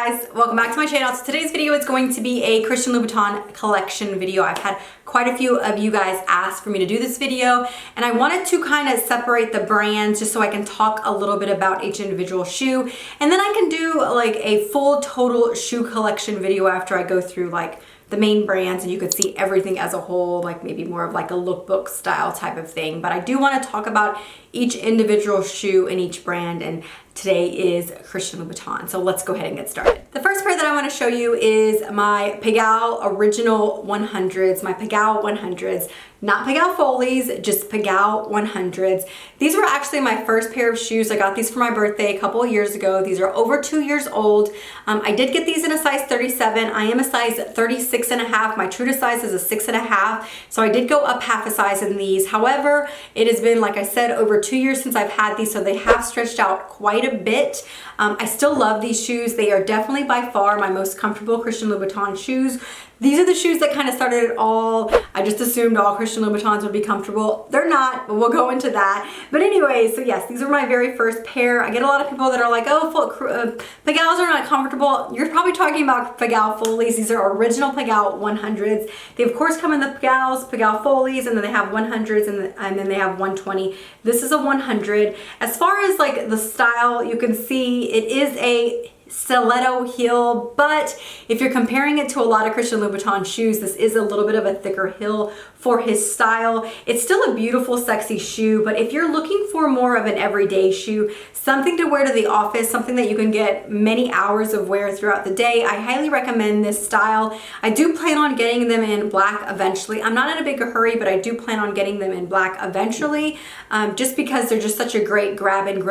guys, welcome back to my channel. So today's video is going to be a Christian Louboutin collection video. I've had quite a few of you guys ask for me to do this video, and I wanted to kind of separate the brands just so I can talk a little bit about each individual shoe, and then I can do like a full total shoe collection video after I go through like the main brands and you could see everything as a whole, like maybe more of like a lookbook style type of thing. But I do want to talk about each individual shoe in each brand, and today is Christian Louboutin. So let's go ahead and get started. The first pair that I want to show you is my Pigalle Original 100s, my Pigalle 100s, not Pigalle Follies, just Pigalle 100s. These were actually my first pair of shoes. I got these for my birthday a couple of years ago. These are over 2 years old. I did get these in a size 37. I am a size 36 and a half. My true to size is a 6.5. So I did go up half a size in these. However, it has been, like I said, over 2 years since I've had these, so they have stretched out quite a bit. I still love these shoes. They are definitely by far my most comfortable Christian Louboutin shoes. These are the shoes that kind of started it all. I just assumed all Christian Louboutins would be comfortable. They're not, but we'll go into that. But anyway, so yes, these are my very first pair. I get a lot of people that are like, oh, Pigalles are not comfortable. You're probably talking about Pigalle Follies. These are original Pigalle 100s. They of course come in the Pigalles, Pigalle Follies, and then they have 100s and then they have 120. This is a 100. As far as like the style, you can see it is a stiletto heel, but if you're comparing it to a lot of Christian Louboutin shoes, this is a little bit of a thicker heel for his style. It's still a beautiful, sexy shoe, but if you're looking for more of an everyday shoe, something to wear to the office, something that you can get many hours of wear throughout the day, I highly recommend this style. I do plan on getting them in black eventually. I'm not in a big hurry, but I do plan on getting them in black eventually, just because they're just such a great grab and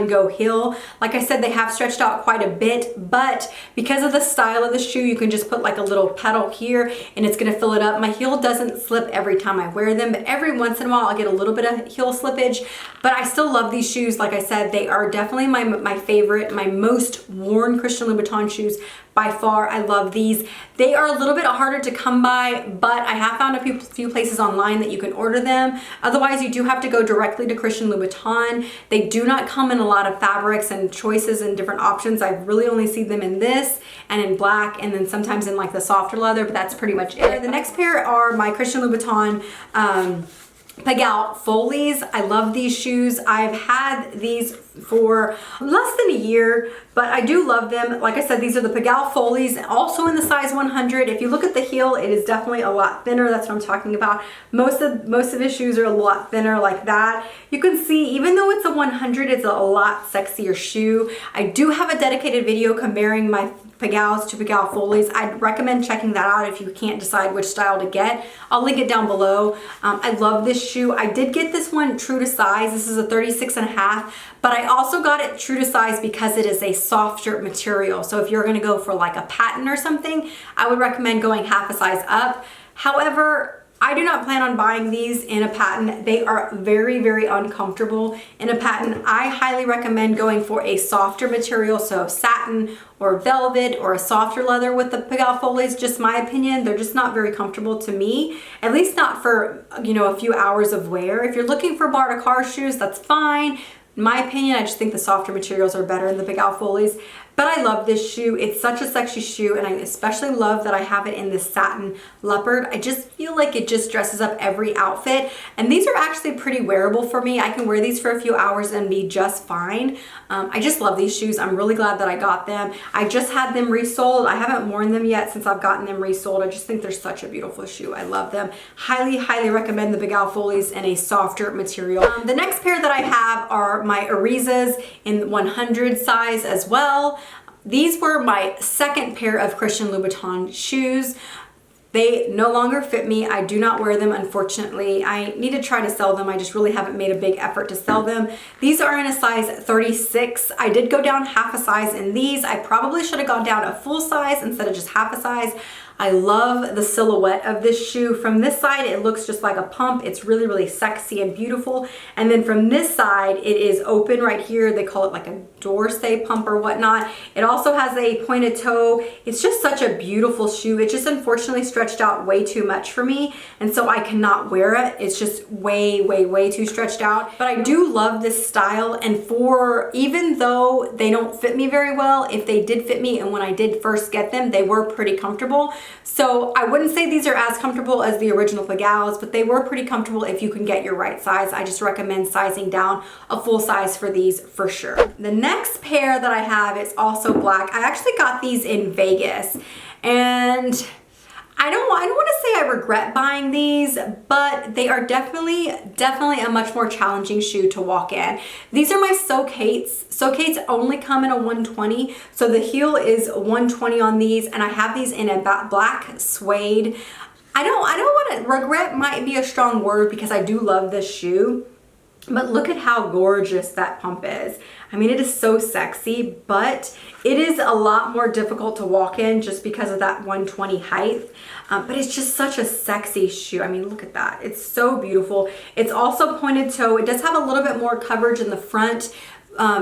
go heel. Like I said, they have stretched out quite a bit, but because of the style of the shoe, you can just put like a little pedal here and it's gonna fill it up. My heel doesn't slip every time I wear them, but every once in a while I'll get a little bit of heel slippage, but I still love these shoes. Like I said, they are definitely my favorite, my most worn Christian Louboutin shoes by far. I love these. They are a little bit harder to come by, but I have found a few places online that you can order them. Otherwise, you do have to go directly to Christian Louboutin. They do not come in a lot of fabrics and choices and different options. I really only see them in this and in black, and then sometimes in like the softer leather, but that's pretty much it. The next pair are my Christian Louboutin Pigalle Follies. I love these shoes. I've had these for less than a year, but I do love them. Like I said, these are the Pigalle Follies, also in the size 100. If you look at the heel, it is definitely a lot thinner. That's what I'm talking about. Most of his shoes are a lot thinner like that. You can see, even though it's a 100, it's a lot sexier shoe. I do have a dedicated video comparing my Pigalles to Pigalle Follies. I'd recommend checking that out if you can't decide which style to get. I'll link it down below. I love this shoe. I did get this one true to size. This is a 36 and a half, but I also got it true to size because it is a softer material. So if you're gonna go for like a patent or something, I would recommend going half a size up. However, I do not plan on buying these in a patent. They are very, very uncomfortable in a patent. I highly recommend going for a softer material, so satin or velvet or a softer leather with the Pigalle Follies. Just my opinion, they're just not very comfortable to me, at least not for, you know, a few hours of wear. If you're looking for bar to car shoes, that's fine. In my opinion, I just think the softer materials are better in the Pigalle Follies. But I love this shoe. It's such a sexy shoe, and I especially love that I have it in this satin leopard. I just feel like it just dresses up every outfit. And these are actually pretty wearable for me. I can wear these for a few hours and be just fine. I just love these shoes. I'm really glad that I got them. I just had them resold. I haven't worn them yet since I've gotten them resold. I just think they're such a beautiful shoe. I love them. Highly, highly recommend the Pigalle Follies in a softer material. The next pair that I have are my Irizas in 100 size as well. These were my second pair of Christian Louboutin shoes. They no longer fit me. I do not wear them, unfortunately. I need to try to sell them. I just really haven't made a big effort to sell them. These are in a size 36. I did go down half a size in these. I probably should have gone down a full size instead of just half a size. I love the silhouette of this shoe. From this side, it looks just like a pump. It's really, really sexy and beautiful. And then from this side, it is open right here. They call it like a dorsey pump or whatnot. It also has a pointed toe. It's just such a beautiful shoe. It just unfortunately stretched out way too much for me, and so I cannot wear it. It's just way, way, way too stretched out. But I do love this style, and even though they don't fit me very well, if they did fit me, and when I did first get them, they were pretty comfortable. So I wouldn't say these are as comfortable as the original Pigalles, but they were pretty comfortable if you can get your right size. I just recommend sizing down a full size for these for sure. The next pair that I have is also black. I actually got these in Vegas, and I don't want to say I regret buying these, but they are definitely a much more challenging shoe to walk in. These are my Socates. Socates only come in a 120, so the heel is 120 on these, and I have these in a black suede. I don't want to, regret might be a strong word because I do love this shoe, but look at how gorgeous that pump is. I mean, it is so sexy, but it is a lot more difficult to walk in just because of that 120 height. But it's just such a sexy shoe. I mean, look at that. It's so beautiful. It's also pointed toe. It does have a little bit more coverage in the front.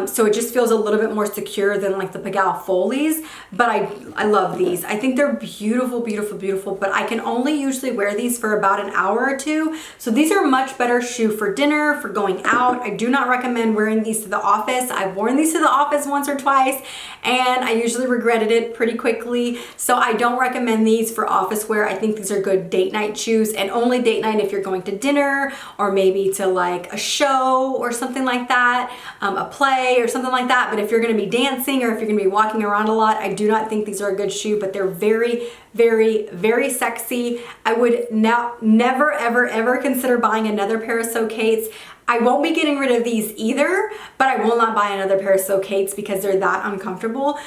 So it just feels a little bit more secure than like the Pigalle Follies, but I love these. I think they're beautiful, beautiful, beautiful, but I can only usually wear these for about an hour or two. So these are a much better shoe for dinner, for going out. I do not recommend wearing these to the office. I've worn these to the office once or twice, and I usually regretted it pretty quickly. So I don't recommend these for office wear. I think these are good date night shoes, and only date night if you're going to dinner or maybe to like a show or something like that, a play or something like that. But if you're going to be dancing or if you're going to be walking around a lot, I do not think these are a good shoe, but they're very, very, very sexy. I would now never, ever, ever consider buying another pair of Socates. I won't be getting rid of these either, but I will not buy another pair of Socates because they're that uncomfortable.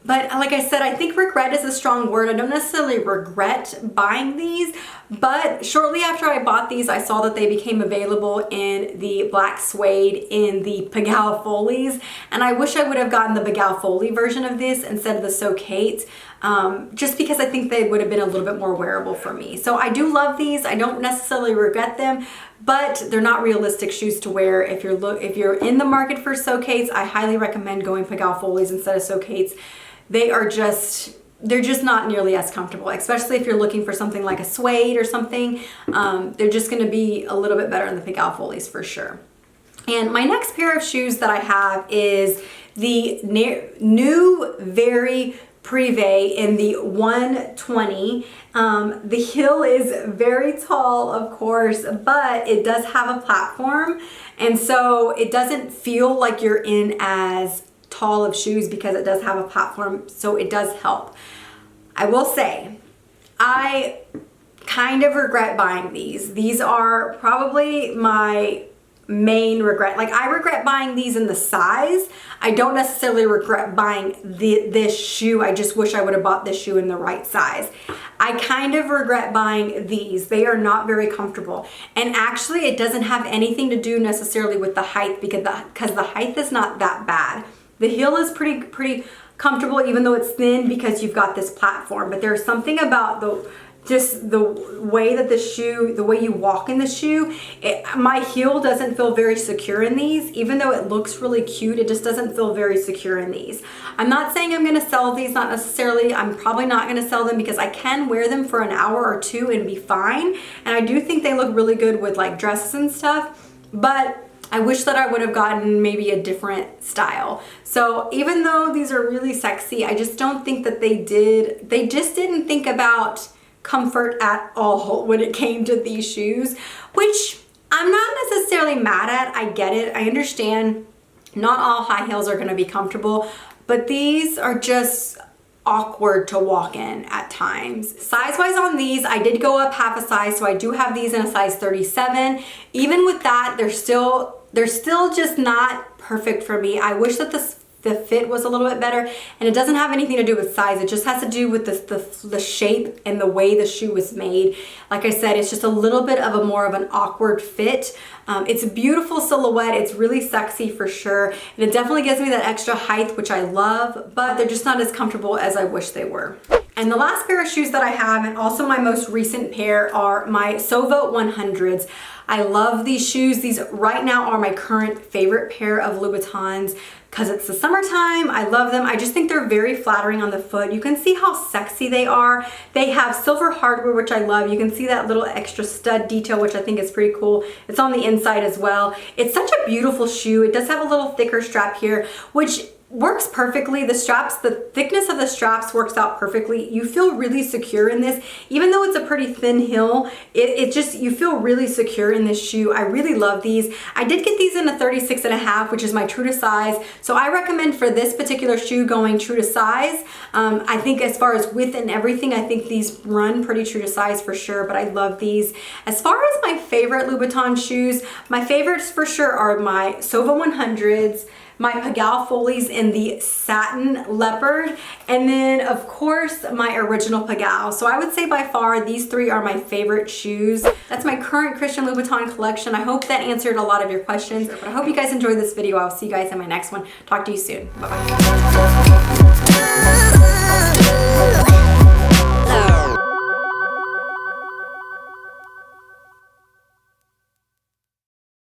But like I said, I think regret is a strong word. I don't necessarily regret buying these, but shortly after I bought these, I saw that they became available in the black suede in the Pigalle Follies, and I wish I would have gotten the Pigalle Folly version of this instead of the Socate, just because I think they would have been a little bit more wearable for me. So I do love these. I don't necessarily regret them, but they're not realistic shoes to wear. If you're in the market for Socates, I highly recommend going Pigalle Follies instead of Socates. They're just not nearly as comfortable, especially if you're looking for something like a suede or something. They're just going to be a little bit better in the Pigalle Follies for sure. And my next pair of shoes that I have is the new very Prive in the 120. The heel is very tall, of course, but it does have a platform, and so it doesn't feel like you're in as tall of shoes because it does have a platform, so it does help. I will say, I kind of regret buying these. These are probably my main regret. Like, I regret buying these in the size. I don't necessarily regret buying this shoe. I just wish I would have bought this shoe in the right size. I kind of regret buying these. They are not very comfortable. And actually, it doesn't have anything to do necessarily with the height because the height is not that bad. The heel is pretty comfortable, even though it's thin because you've got this platform. But there's something about the way that the way you walk in the shoe, my heel doesn't feel very secure in these. Even though it looks really cute, it just doesn't feel very secure in these. I'm not saying I'm going to sell these, not necessarily. I'm probably not going to sell them because I can wear them for an hour or two and be fine. And I do think they look really good with like dresses and stuff. But I wish that I would have gotten maybe a different style. So even though these are really sexy, I just don't think that they just didn't think about comfort at all when it came to these shoes, which I'm not necessarily mad at. I get it. I understand not all high heels are going to be comfortable, but these are just awkward to walk in at times. Size-wise on these, I did go up half a size, so I do have these in a size 37. Even with that, they're still just not perfect for me. I wish that the fit was a little bit better, and it doesn't have anything to do with size. It just has to do with the shape and the way the shoe was made. Like I said, it's just a little bit of more of an awkward fit. It's a beautiful silhouette. It's really sexy for sure, and it definitely gives me that extra height, which I love, but they're just not as comfortable as I wish they were. And the last pair of shoes that I have, and also my most recent pair, are my Sova 100s. I love these shoes. These right now are my current favorite pair of Louboutins because it's the summertime. I love them. I just think they're very flattering on the foot. You can see how sexy they are. They have silver hardware, which I love. You can see that little extra stud detail, which I think is pretty cool. It's on the inside as well. It's such a beautiful shoe. It does have a little thicker strap here, which works perfectly. The straps, the thickness of the straps works out perfectly. You feel really secure in this. Even though it's a pretty thin heel, it just, you feel really secure in this shoe. I really love these. I did get these in a 36.5, which is my true to size. So I recommend for this particular shoe going true to size. I think as far as width and everything, I think these run pretty true to size for sure, but I love these. As far as my favorite Louboutin shoes, my favorites for sure are my Sova 100s, my Pigalle Follies in the satin leopard, and then of course my original Pigalle. So I would say by far these three are my favorite shoes. That's my current Christian Louboutin collection. I hope that answered a lot of your questions, but I hope you guys enjoyed this video. I'll see you guys in my next one. Talk to you soon. Bye-bye.